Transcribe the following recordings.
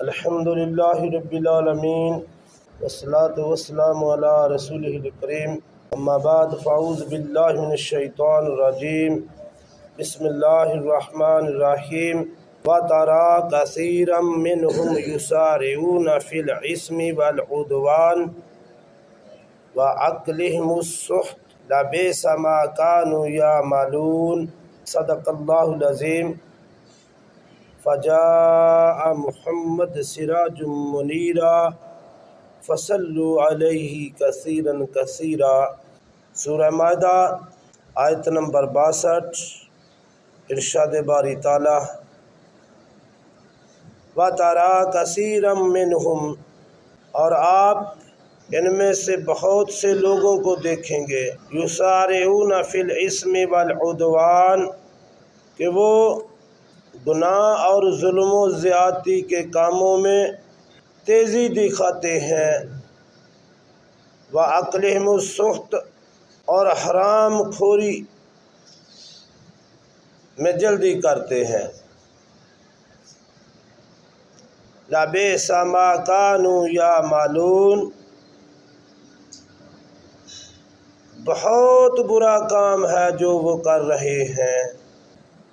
الحمد للہ رب العالمین والصلاة والسلام علی رسولہ الکریم اما بعد فاعوذ باللہ من الشیطان الرجیم بسم اللہ الرحمن الرحیم وَتَرَى كَثِيرًا مِّنْهُمْ يُسَارِعُونَ فِي الْإِثْمِ وَالْعُدْوَانِ وَأَكْلِهِمُ السُّحْتَ لَبِئْسَ مَا كَانُوا يَعْمَلُونَ صدق اللہ العظیم۔ فجاء محمد سراج منیرا فصلوا علیہ کثیرا کثیرا۔ سورہ مائدہ آیت نمبر 62۔ ارشاد باری تعالی وَتَرَى كَثِيرًا مِّنْهُمْ، اور آپ ان میں سے بہت سے لوگوں کو دیکھیں گے، یُسَارِعُونَ فِي الْإِثْمِ وَالْعُدْوَانِ، کہ وہ گناہ اور ظلم و زیادتی کے کاموں میں تیزی دکھاتے ہیں، وَأَكْلِهِمُ السُّحْتَ، اور حرام خوری میں جلدی کرتے ہیں، لَبِئْسَ مَا كَانُوا يَعْمَلُونَ، بہت برا کام ہے جو وہ کر رہے ہیں۔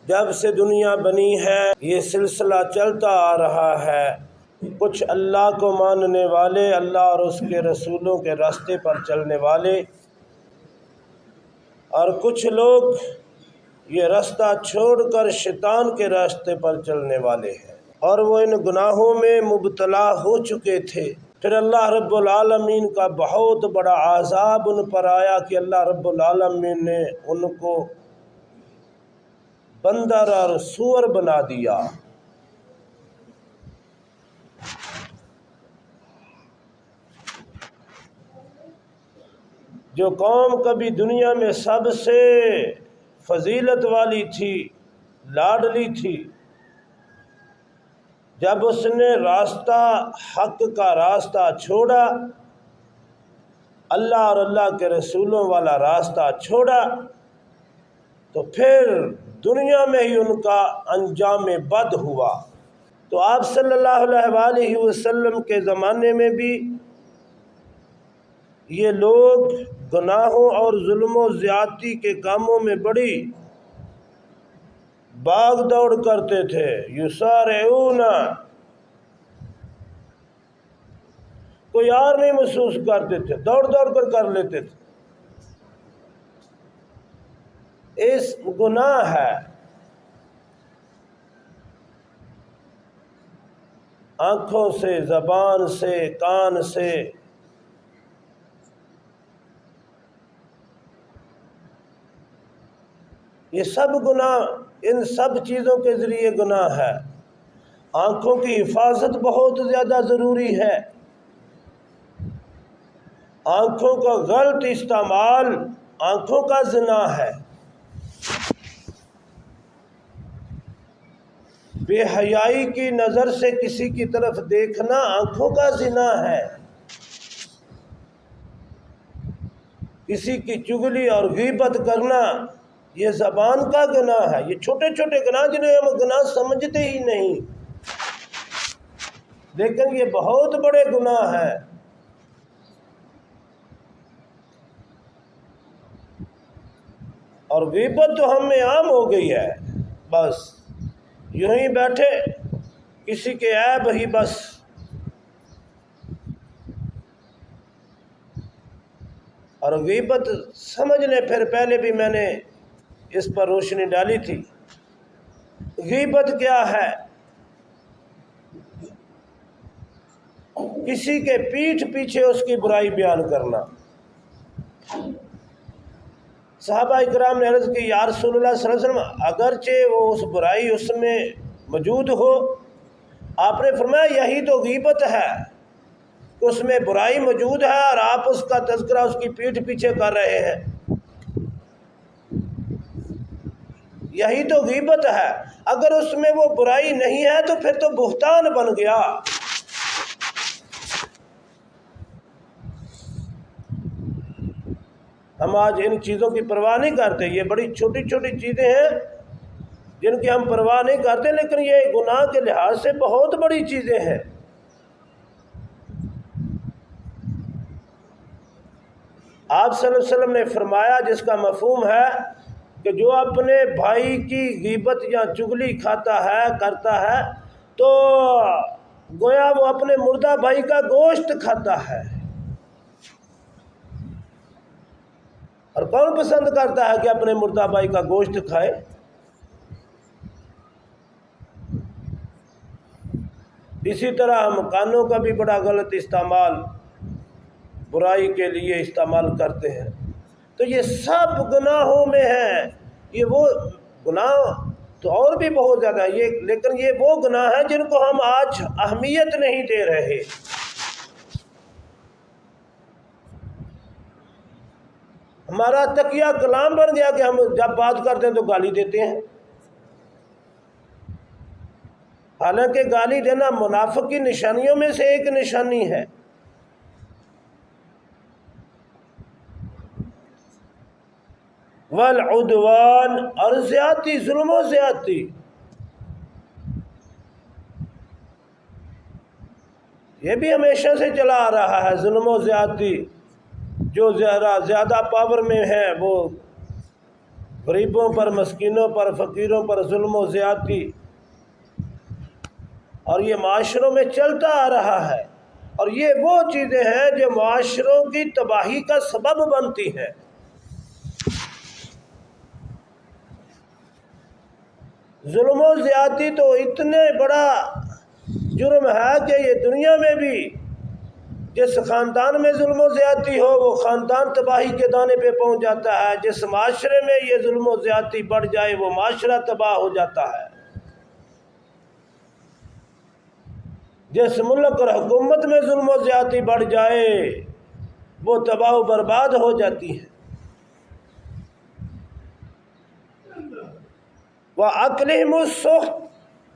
جب سے دنیا بنی ہے یہ سلسلہ چلتا آ رہا ہے، کچھ اللہ کو ماننے والے، اللہ اور اس کے رسولوں کے راستے پر چلنے والے، اور کچھ لوگ یہ راستہ چھوڑ کر شیطان کے راستے پر چلنے والے ہیں، اور وہ ان گناہوں میں مبتلا ہو چکے تھے۔ پھر اللہ رب العالمین کا بہت بڑا عذاب ان پر آیا کہ اللہ رب العالمین نے ان کو بندر اور سور بنا دیا۔ جو قوم کبھی دنیا میں سب سے فضیلت والی تھی، لاڈلی تھی، جب اس نے راستہ حق کا راستہ چھوڑا، اللہ اور اللہ کے رسولوں والا راستہ چھوڑا، تو پھر دنیا میں ہی ان کا انجام بد ہوا۔ تو آپ صلی اللہ علیہ وآلہ وسلم کے زمانے میں بھی یہ لوگ گناہوں اور ظلم و زیادتی کے کاموں میں بڑی بھاگ دوڑ کرتے تھے، یسارعون، کوئی یار نہیں محسوس کرتے تھے، دوڑ دوڑ کر لیتے تھے۔ اس گناہ ہے، آنکھوں سے، زبان سے، کان سے، یہ سب گناہ، ان سب چیزوں کے ذریعے گناہ ہے۔ آنکھوں کی حفاظت بہت زیادہ ضروری ہے۔ آنکھوں کا غلط استعمال آنکھوں کا زنا ہے۔ بے حیائی کی نظر سے کسی کی طرف دیکھنا آنکھوں کا زنا ہے۔ کسی کی چغلی اور غیبت کرنا یہ زبان کا گناہ ہے۔ یہ چھوٹے چھوٹے گناہ جنہیں ہم گناہ سمجھتے ہی نہیں، لیکن یہ بہت بڑے گناہ ہیں۔ اور غیبت تو ہم میں عام ہو گئی ہے، بس یوں ہی بیٹھے کسی کے عیب ہی بس۔ اور غیبت سمجھنے، پھر پہلے بھی میں نے اس پر روشنی ڈالی تھی۔ غیبت کیا ہے؟ کسی کے پیٹھ پیچھے اس کی برائی بیان کرنا۔ صحابہ اکرام نے عرض کی، یا رسول اللہ صلی اللہ علیہ وسلم، اگرچہ وہ اس برائی اس میں موجود ہو، آپ نے فرمایا یہی تو غیبت ہے، اس میں برائی موجود ہے اور آپ اس کا تذکرہ اس کی پیٹھ پیچھے کر رہے ہیں، یہی تو غیبت ہے۔ اگر اس میں وہ برائی نہیں ہے تو پھر تو بہتان بن گیا۔ ہم آج ان چیزوں کی پرواہ نہیں کرتے، یہ بڑی چھوٹی چھوٹی چیزیں ہیں جن کی ہم پرواہ نہیں کرتے، لیکن یہ گناہ کے لحاظ سے بہت بڑی چیزیں ہیں۔ آپ صلی اللہ علیہ وسلم نے فرمایا، جس کا مفہوم ہے کہ جو اپنے بھائی کی غیبت یا چغلی کھاتا ہے کرتا ہے تو گویا وہ اپنے مردہ بھائی کا گوشت کھاتا ہے۔ اور کون پسند کرتا ہے کہ اپنے مردہ بھائی کا گوشت کھائے؟ اسی طرح ہم کانوں کا بھی بڑا غلط استعمال برائی کے لیے استعمال کرتے ہیں۔ تو یہ سب گناہوں میں ہیں۔ یہ وہ گناہ تو اور بھی بہت زیادہ ہے، لیکن یہ وہ گناہ ہیں جن کو ہم آج اہمیت نہیں دے رہے۔ ہمارا تکیہ کلام بن گیا کہ ہم جب بات کرتے ہیں تو گالی دیتے ہیں، حالانکہ گالی دینا منافق کی نشانیوں میں سے ایک نشانی ہے۔ والعدوان، اور زیادتی، ظلم و زیادتی۔ یہ بھی ہمیشہ سے چلا آ رہا ہے، ظلم و زیادتی۔ جو زیادہ پاور میں ہے وہ غریبوں پر، مسکینوں پر، فقیروں پر ظلم و زیادتی، اور یہ معاشروں میں چلتا آ رہا ہے، اور یہ وہ چیزیں ہیں جو معاشروں کی تباہی کا سبب بنتی ہیں۔ ظلم و زیادتی تو اتنے بڑا جرم ہے کہ یہ دنیا میں بھی جس خاندان میں ظلم و زیادتی ہو وہ خاندان تباہی کے دانے پہ پہنچ جاتا ہے، جس معاشرے میں یہ ظلم و زیادتی بڑھ جائے وہ معاشرہ تباہ ہو جاتا ہے، جس ملک اور حکومت میں ظلم و زیادتی بڑھ جائے وہ تباہ و برباد ہو جاتی ہے۔ وَأَكْلِهِمُ السُّحْتَ،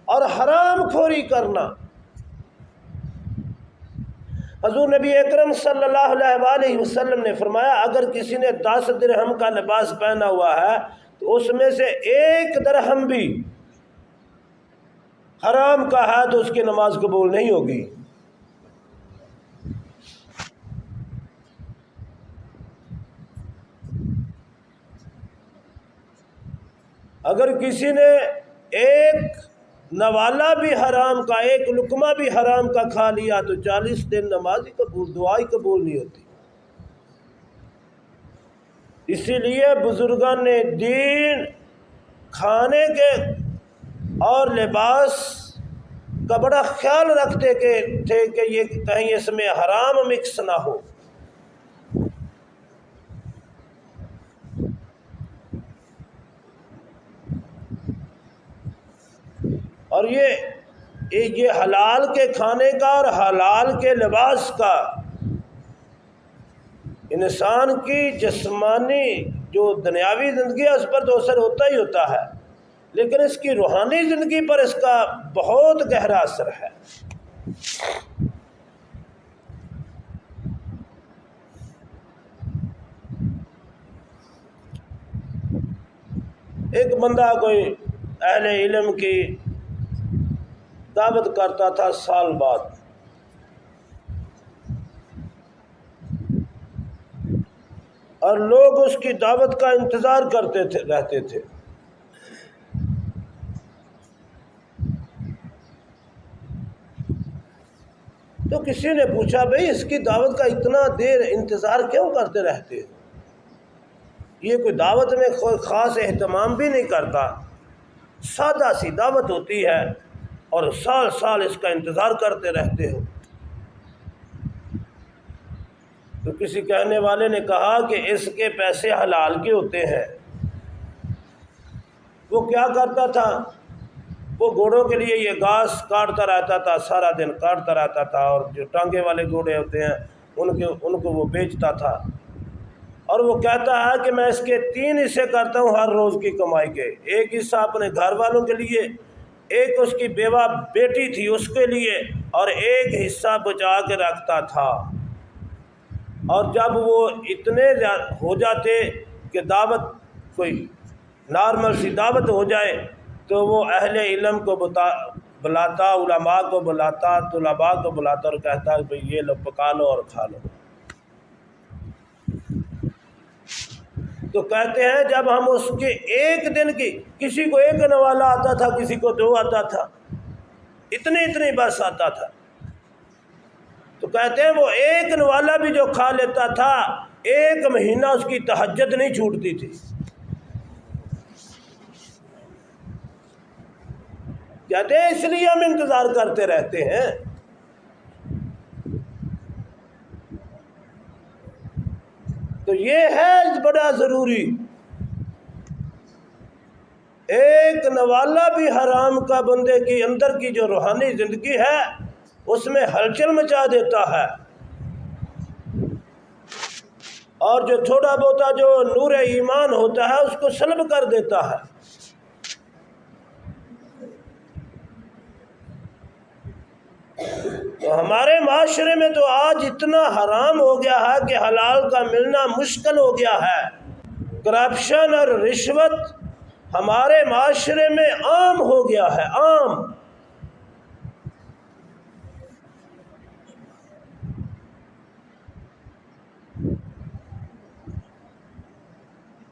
اور حرام خوری کرنا۔ حضور نبی اکرم صلی اللہ علیہ وآلہ وسلم نے فرمایا، اگر کسی نے 10 درہم کا لباس پہنا ہوا ہے تو اس میں سے 1 درہم بھی حرام کا ہے تو اس کی نماز قبول نہیں ہوگی۔ اگر کسی نے 1 نوالا بھی حرام کا، 1 لقمہ بھی حرام کا کھا لیا تو 40 دن نماز ہی قبول، دعا ہی قبول نہیں ہوتی۔ اسی لیے بزرگان نے دین کھانے کے اور لباس کا بڑا خیال رکھتے تھے کہ یہ کہیں اس میں حرام مکس نہ ہو۔ اور یہ حلال کے کھانے کا اور حلال کے لباس کا انسان کی جسمانی جو دنیاوی زندگی ہے اس پر تو اثر ہوتا ہی ہوتا ہے، لیکن اس کی روحانی زندگی پر اس کا بہت گہرا اثر ہے۔ ایک بندہ کوئی اہل علم کی دعوت کرتا تھا سال بعد، اور لوگ اس کی دعوت کا انتظار کرتے رہتے تھے۔ تو کسی نے پوچھا، بھئی اس کی دعوت کا اتنا دیر انتظار کیوں کرتے رہتے ہو؟ یہ کوئی دعوت میں کوئی خاص اہتمام بھی نہیں کرتا، سادہ سی دعوت ہوتی ہے اور سال سال اس کا انتظار کرتے رہتے ہو۔ تو کسی کہنے والے نے کہا کہ اس کے پیسے حلال کے ہوتے ہیں۔ وہ کیا کرتا تھا، وہ گھوڑوں کے لیے یہ گھاس کاٹتا رہتا تھا، سارا دن کاٹتا رہتا تھا، اور جو ٹانگے والے گھوڑے ہوتے ہیں ان کو وہ بیچتا تھا، اور وہ کہتا ہے کہ میں اس کے 3 حصے کرتا ہوں ہر روز کی کمائی کے، 1 حصہ اپنے گھر والوں کے لیے، 1 اس کی بیوہ بیٹی تھی اس کے لیے، اور 1 حصہ بچا کے رکھتا تھا۔ اور جب وہ اتنے ہو جاتے کہ دعوت کوئی نارمل سی دعوت ہو جائے تو وہ اہل علم کو بلاتا، علماء کو بلاتا، طلباء کو بلاتا اور کہتا کہ بھئی یہ لو پکا لو اور کھا لو۔ تو کہتے ہیں جب ہم اس کے ایک دن کی، کسی کو ایک نوالا آتا تھا، کسی کو 2 آتا تھا، اتنی بس آتا تھا، تو کہتے ہیں وہ ایک نوالا بھی جو کھا لیتا تھا 1 مہینہ اس کی تہجد نہیں چھوٹتی تھی۔ کہتے ہیں اس لیے ہم انتظار کرتے رہتے ہیں۔ تو یہ ہے بڑا ضروری، ایک نوالا بھی حرام کا بندے کی اندر کی جو روحانی زندگی ہے اس میں ہلچل مچا دیتا ہے، اور جو تھوڑا بہت جو نور ایمان ہوتا ہے اس کو سلب کر دیتا ہے۔ تو ہمارے معاشرے میں تو آج اتنا حرام ہو گیا ہے کہ حلال کا ملنا مشکل ہو گیا ہے۔ کرپشن اور رشوت ہمارے معاشرے میں عام ہو گیا ہے، عام۔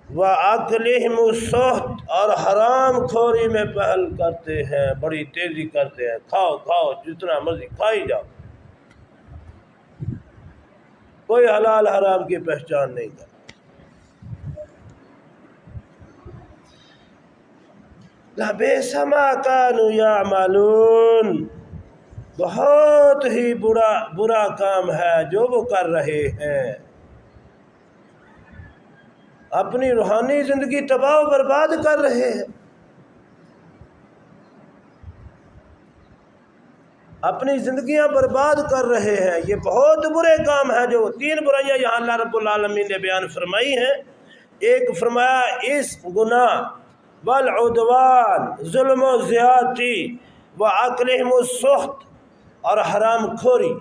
وَأَكْلِهِمُ السُّحْتَ، اور حرام خوری میں پہل کرتے ہیں، بڑی تیزی کرتے ہیں، کھاؤ جتنا مرضی کھائی جاؤ، کوئی حلال حرام کی پہچان نہیں کرتا۔ لَبِئْسَ مَا كَانُوا يَعْمَلُونَ، بہت ہی برا کام ہے جو وہ کر رہے ہیں، اپنی روحانی زندگی تباہ و برباد کر رہے ہیں، اپنی زندگیاں برباد کر رہے ہیں۔ یہ بہت برے کام ہیں، جو 3 برائیاں یہاں اللہ رب العالمین نے بیان فرمائی ہیں۔ ایک فرمایا اس گناہ والعدوان، ظلم و زیادتی، وَأَكْلِهِمُ السُّحْتَ، اور حرام خوری۔